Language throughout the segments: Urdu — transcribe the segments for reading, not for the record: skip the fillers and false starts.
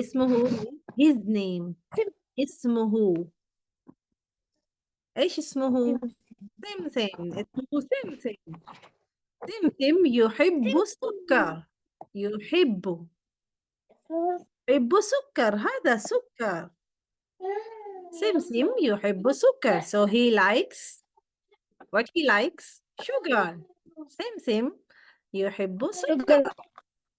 اسمه his name اسمه ايش اسمه سمسم اسمه سمسم سمسم يحب السكر يحب سكر هذا سكر سمسم يحب سكر so he likes what he likes sugar سمسم يحب سكر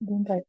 don't write.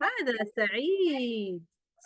هذا سعيد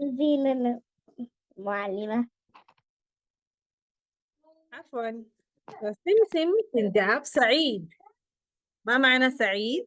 زين معلمة. عفوا سمسم سنجاب سعيد। ما معنى سعيد؟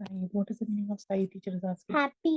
Saeed. What is the meaning of Saeed? Teacher is asking. happy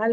هل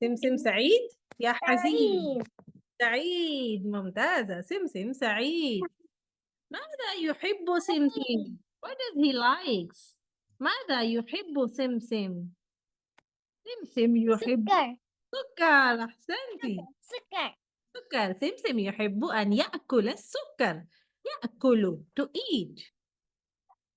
سمسم سعيد يا حزين؟ سعيد ممتازة سمسم سعيد. ماذا يحب سمسم؟ What does he likes؟ ماذا يحب سمسم؟ سمسم يحب سكر السكر. أحسنتي سكر سكر. سمسم يحب أن يأكل السكر. يأكل to eat.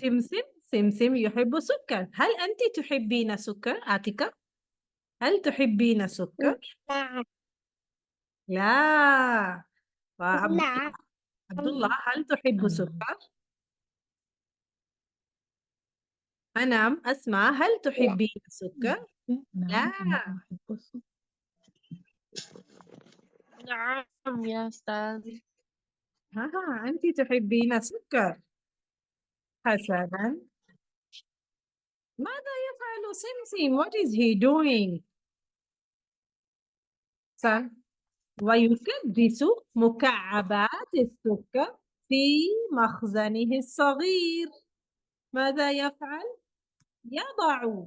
سمسم؟ سمسم يحب سكر. هل أنت تحبين سكر عاتكة؟ هل تحبين سكر؟ لا لا. وعبد لا عبد الله هل تحب سكر؟ أنم، أسمع، هل تحبين السكر؟ لا. نعم يا أستاذ. أنت تحبين السكر. حسنا. ماذا يفعل سمسم؟ What is he doing؟ ويكدس مكعبات السكر في مخزنه الصغير. ماذا يفعل؟ يضع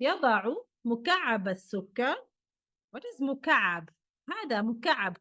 يضع مكعب السكر. What is مكعب؟ هذا مكعب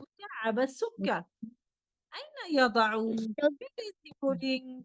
مكعب السكر أين يضع؟ putting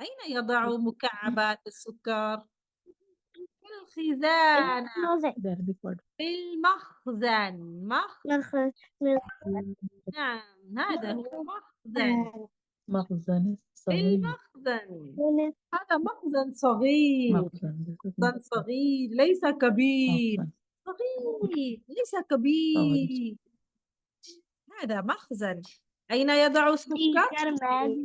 أين يضع مكعبات السكر؟ في الخزانة. في المخزن. نعم هذا هو مخزن. مخزن في صغير. المخزن. هذا مخزن صغير. مخزن صغير ليس كبير. مخزن. صغير ليس كبير. هذا مخزن. أين يضع السكر؟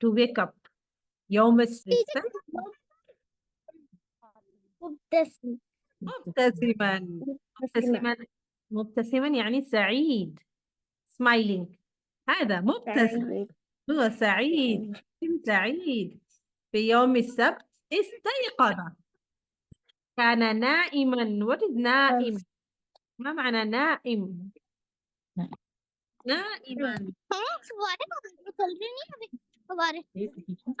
to wake up. يوم السبت مبتسم مبتسما. مبتسما مبتسما يعني سعيد smiling. هذا مبتسم هو سعيد سعيد. في يوم السبت استيقظ. كان نائما. What is نائم؟ ما معنى نائم؟ نائما.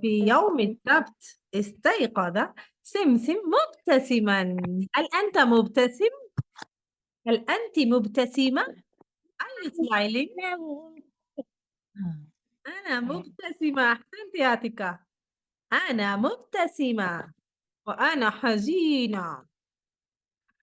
في يوم السبت استيقظ سمسم مبتسما. هل أنت مبتسم؟ هل أنت مبتسمة؟ Are you smiling؟ أنا مبتسمة. أحسنتِ يا عتيكة. أنا مبتسمة وأنا حزينة.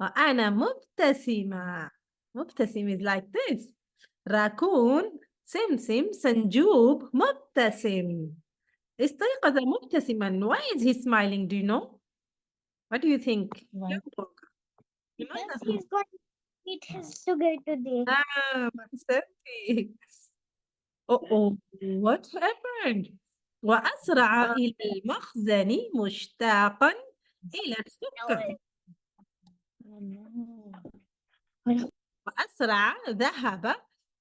وأنا مبتسمة. مبتسم is like this. راكون سمسم سنجوب مبتسم. استيقظ مبتسما. Why is he smiling? Do you know? What do you think? Why? لماذا Because he's going to eat his sugar today. أحسنتِ. Oh, what happened? وأسرع إلى المخزن مشتاقا إلى السكر. Oh, no. وأسرع ذهب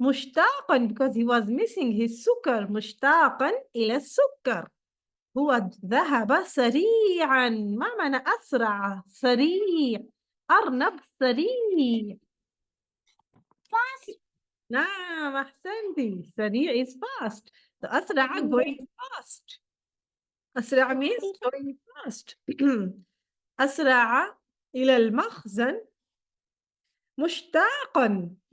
مشتاقًا because he was missing his سكر. مشتاقًا إلى السكر. هو ذهب سريعًا. ما معنى أسرع؟ سريع. أرنب سريع. Fast. نعم أحسنتِ. سريع is fast. أسرع going fast. أسرع means going fast. أسرع إلى المخزن مشتاقًا.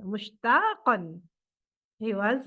مشتاقًا. He was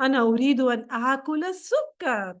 أنا أريد أن آكل السكر.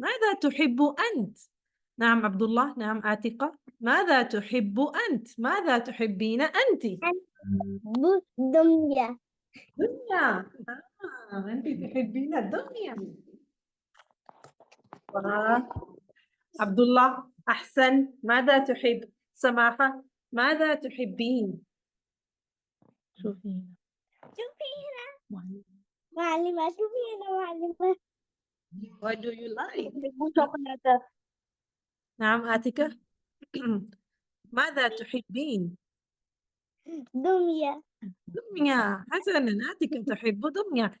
ماذا تحب أنت؟ نعم عبد الله. نعم عاتقة. ماذا تحب أنت؟ ماذا تحبين أنتِ؟ دمية. دنيا. أنتِ تحبين الدنيا. عبد الله أحسن. ماذا تحب؟ سماحة ماذا تحبين؟ Sufina. شوفي هنا Why? معلمة. شوفي هنا معلمة. What do you like? شوكولاتة. نعم آتكة. ماذا تحبين؟ دمية. دمية. حسنا آتكة تحب دمية.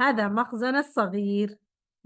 هذا مخزن الصغير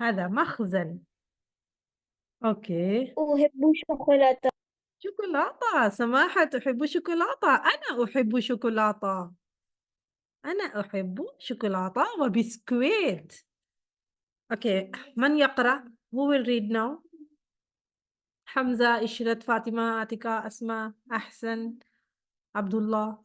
هذا مخزن. أوكي. أحب الشوكولاتة. شوكولاتة. سماحة تحب شوكولاتة. أنا أحب شوكولاتة. أنا أحب شوكولاتة وبسكويت. أوكي. من يقرأ؟ Who will read now? حمزة، إشرت، فاطمة، عتيقة، أسماء، أحسن، عبد الله.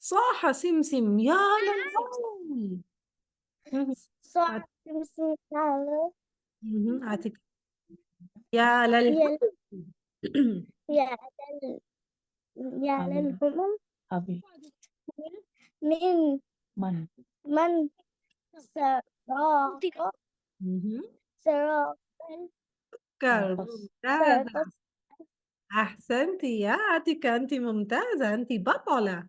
صاح سمسم يا للهول. صح. سمسم. عتيقة يا للهول. يا يا للهمم. Abi. من Man. من سراق سراق سكر. ممتازة. سراق. أحسنتِ يا عتيقة. أنتِ ممتازة. أنتِ بطلة.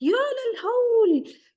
يا للهول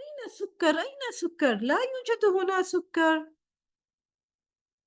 أين السكر? أين السكر? لا يوجد هنا سكر.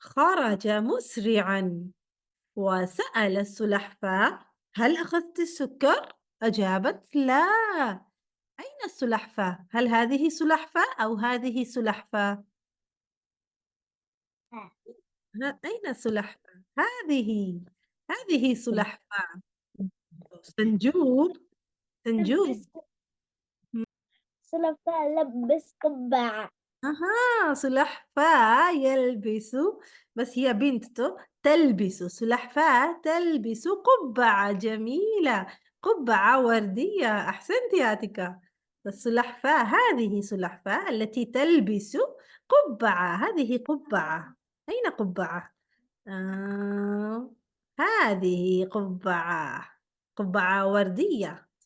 خرج مسرعا وسأل السلحفاة هل أخذت السكر؟ أجابت لا. أين السلحفاة؟ هل هذه سلحفاة أو هذه سلحفاة؟ أين السلحفاة؟ هذه سلحفاة. سنجور. سلفاء لبس قبعة. أها سلحفاة يلبس بس هي بنت تلبس. سلحفاة تلبس قبعة جميلة. قبعة وردية. أحسنتِ يا عتيقة. السلحفاة هذه سلحفاة التي تلبس قبعة. هذه قبعة. أين قبعة؟ هذه قبعة. قبعة وردية.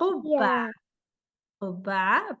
قبعة. قبعة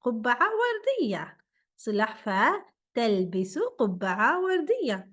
قبعة وردية. سلحفاة تلبس قبعة وردية.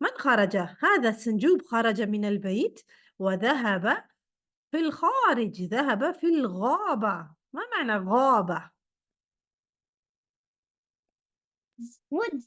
من خرج؟ هذا السنجوب خرج من البيت وذهب في الخارج، ذهب في الغابة. ما معنى غابة؟ woods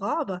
غابة।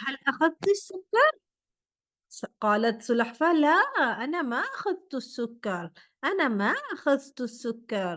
هل أخذت السكر؟ قالت سلحفاة لا، أنا ما أخذت السكر، أنا ما أخذت السكر।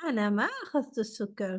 أنا ما أخذت السكر।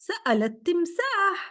سأل التمساح।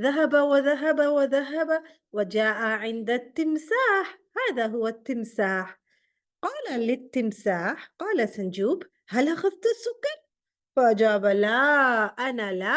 ذهب وذهب وذهب وجاء عند التمساح، هذا هو التمساح. قال للتمساح، قال سنجوب هل أخذت السكر؟ فأجاب لا، أنا لا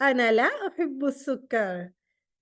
أنا لا أحب السكر।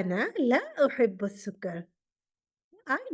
أنا لا أحب السكر, I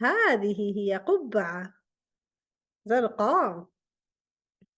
هذه هي قبعة زرقاء।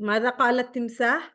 ماذا قال التمساح؟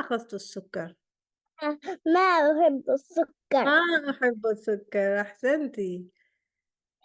أخذت السكر؟ ما أحب السكر ما أحب السكر। أحسنتي।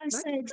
أسد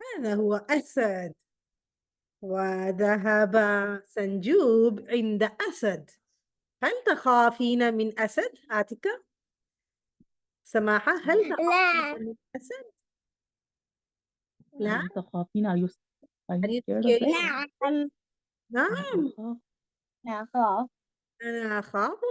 هذا هو أسد. وذهب سنجوب عند أسد. هل تخافين من أسد آتكا؟ سماحة، هل لا تخافين من أسد؟ لا. أنت خافين are you Are you scared of scared? it؟ نعم نعم، أخاف. أخاف أنا أخاف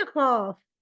يخاف।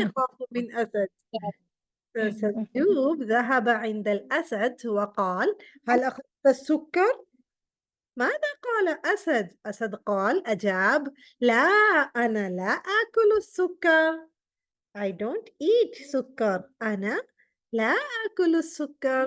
يخاف من أسد। فسنجوب ذهب عند الأسد وقال هل أخذت السكر؟ ماذا قال أسد؟ أسد قال، أجاب لا، أنا لا آكل السكر. I don't eat سكر. أنا لا آكل السكر।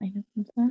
أين التمساح؟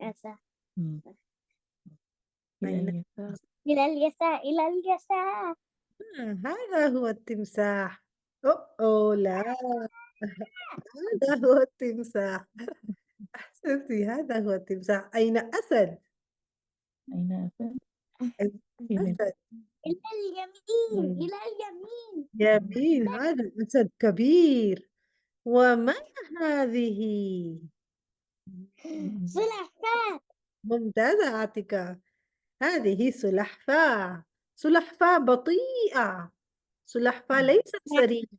يسار مم. إلى أين اليسار. إلى اليسار إلى اليسار هذا هو التمساح. أوه لا، هذا هو التمساح. أحسنتي، هذا هو التمساح. أين أسد؟ أين أسد؟ أين إلى أسد؟ إلى اليمين مم. إلى اليمين جميل، هذا أسد كبير. وما هذه؟ مم. سلحفاة ممتازة عاتكة. هذه سلحفاة. سلحفاة بطيئة. سلحفاة ليست سريعة.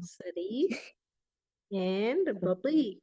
سريع and بطيء.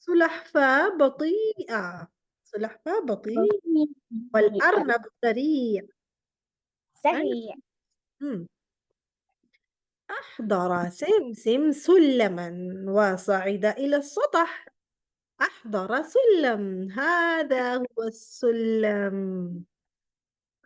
سلحفاة بطيئة. سلحفاة بطيء. والأرنب سريع. سريع مم. أحضر سمسم سلما وصعد إلى السطح. أحضر سلم، هذا هو السلم.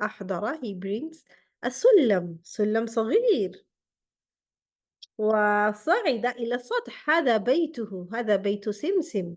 أحضر he brings السلم، سلم صغير. وصعد إلى السطح، هذا بيته، هذا بيت سمسم.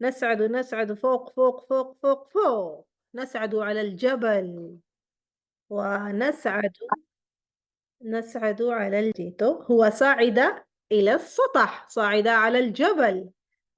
نسعد نسعد فوق فوق فوق فوق فوق. نسعد على الجبل ونسعد نصعد على الجبل. هو صعد إلى السطح. صعد على الجبل.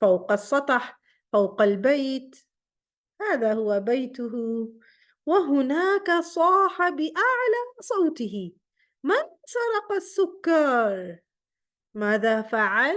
فوق السطح فوق البيت. هذا هو بيته. وهناك صاح بأعلى صوته. من سرق السكر؟ ماذا فعل؟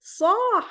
صاح.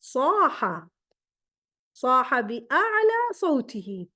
صاح. صاح بأعلى صوته.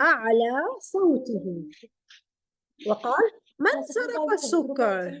أعلى صوته. وقال من سرق السكر؟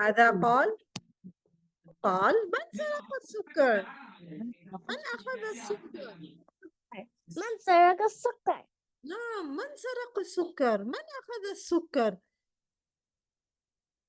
ماذا قال؟ قال من سرق السكر؟ من أخذ السكر؟ من سرق السكر؟ نعم من سرق السكر؟ من أخذ السكر؟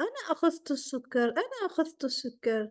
أنا أخذت السكر. أنا أخذت السكر.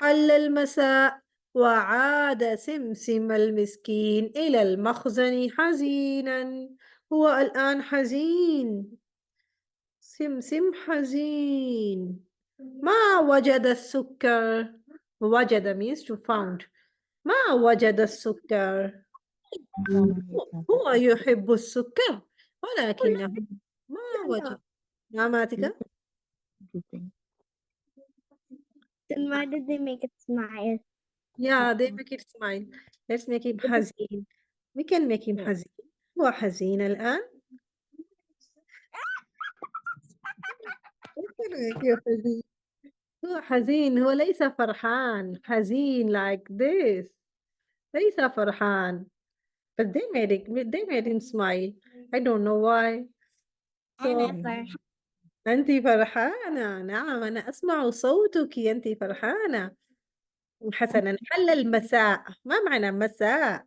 حل المساء وعاد سمسم المسكين إلى المخزن حزينا. هو الآن حزين. سمسم حزين. ما وجد السكر. وجد means to found. ما وجد السكر. هو يحب السكر ولكنه ما وجد. نعم عاتكة. Then why did they make it smile? Yeah, they make it smile. Let's make him حزين. We can make him حزين. هو حزين الآن. هو حزين. هو ليس فرحان. حزين like this. ليس Farhan. But they made him smile. I don't know why. أنا فرحانة. أنت فرحانة. نعم أنا أسمع صوتك. أنت فرحانة. حسنا. حل المساء. ما معنى مساء؟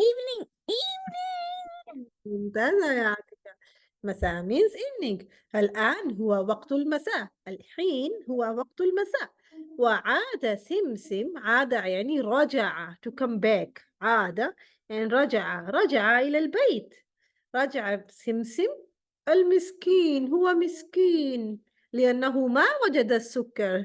Evening. ممتازة يا عاتكة. مساء means evening. الآن هو وقت المساء. الحين هو وقت المساء. وعاد سمسم. عاد يعني رجع to come back. عاد يعني رجع إلى البيت. رجع سمسم المسكين. هو مسكين لأنه ما وجد السكر.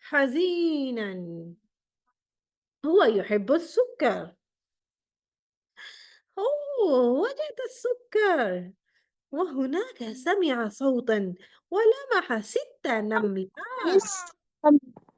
حزينا. هو يحب السكر. وجد السكر. وهناك سمع صوتا ولمح 6 نملات.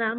نعم.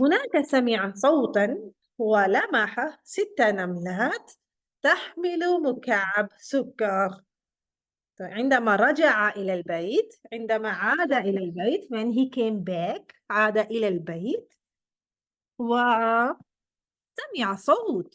هناك سمع صوتا ولمح 6 نملات تحمل مكعب سكر. عندما رجع إلى البيت. عندما عاد إلى البيت when he came back. عاد إلى البيت وسمع صوت.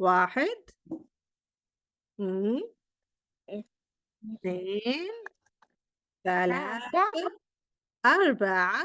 1 2 3 4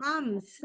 5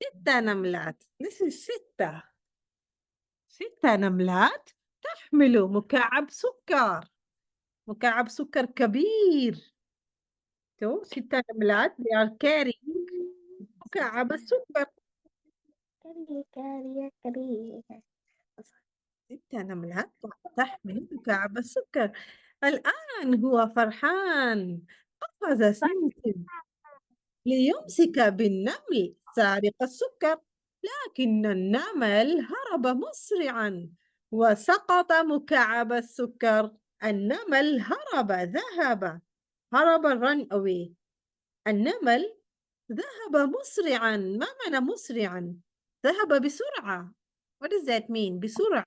6 نملات. This is 6 نملات تحمل مكعب سكر. مكعب سكر كبير. تو 6 نملات they are carrying مكعب السكر. كبير 6 نملات تحمل مكعب السكر. الآن هو فرحان. قفز سمسم ليمسك بالنمل سارق السكر، لكن النمل هرب مسرعا وسقط مكعب السكر. النمل هرب run away. النمل ذهب مسرعا. ما معنى مسرعا؟ ذهب بسرعة. What does that mean? بسرعة.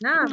نعم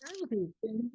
جلدي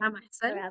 نعم أحسن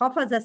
قفز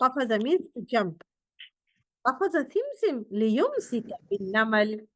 قفز means jump قفز سمسم ليمسك بالنمل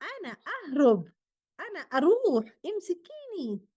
أنا أهرب أنا أروح امسكيني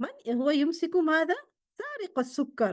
من هو يمسك ماذا سارق السكر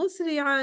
مسرعا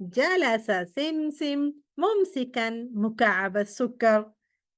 جلس سمسم ممسكا مكعب السكر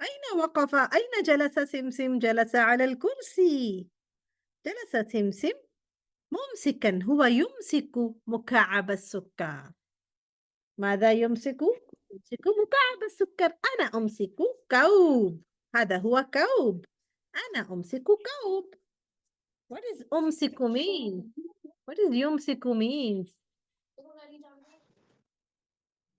أين وقف أين جلس سمسم جلس على الكرسي جلس سمسم ممسكا هو يمسك مكعب السكر ماذا يمسك؟ يمسك مكعب السكر أنا أمسك كوب هذا هو كوب أنا أمسك كوب What does أمسك mean? What does يمسك means?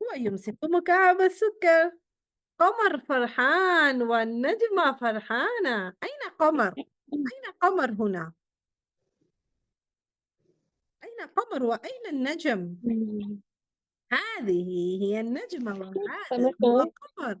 هو يمسك مكعب السكر قمر فرحان والنجمة فرحانة أين قمر؟ أين قمر هنا؟ أين قمر وأين النجم؟ هذه هي النجمة وهذا هو قمر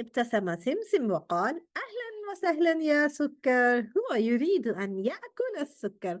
ابتسم سمسم وقال أهلا وسهلا يا سكر هو يريد أن يأكل السكر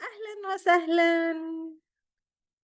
أهلا وسهلا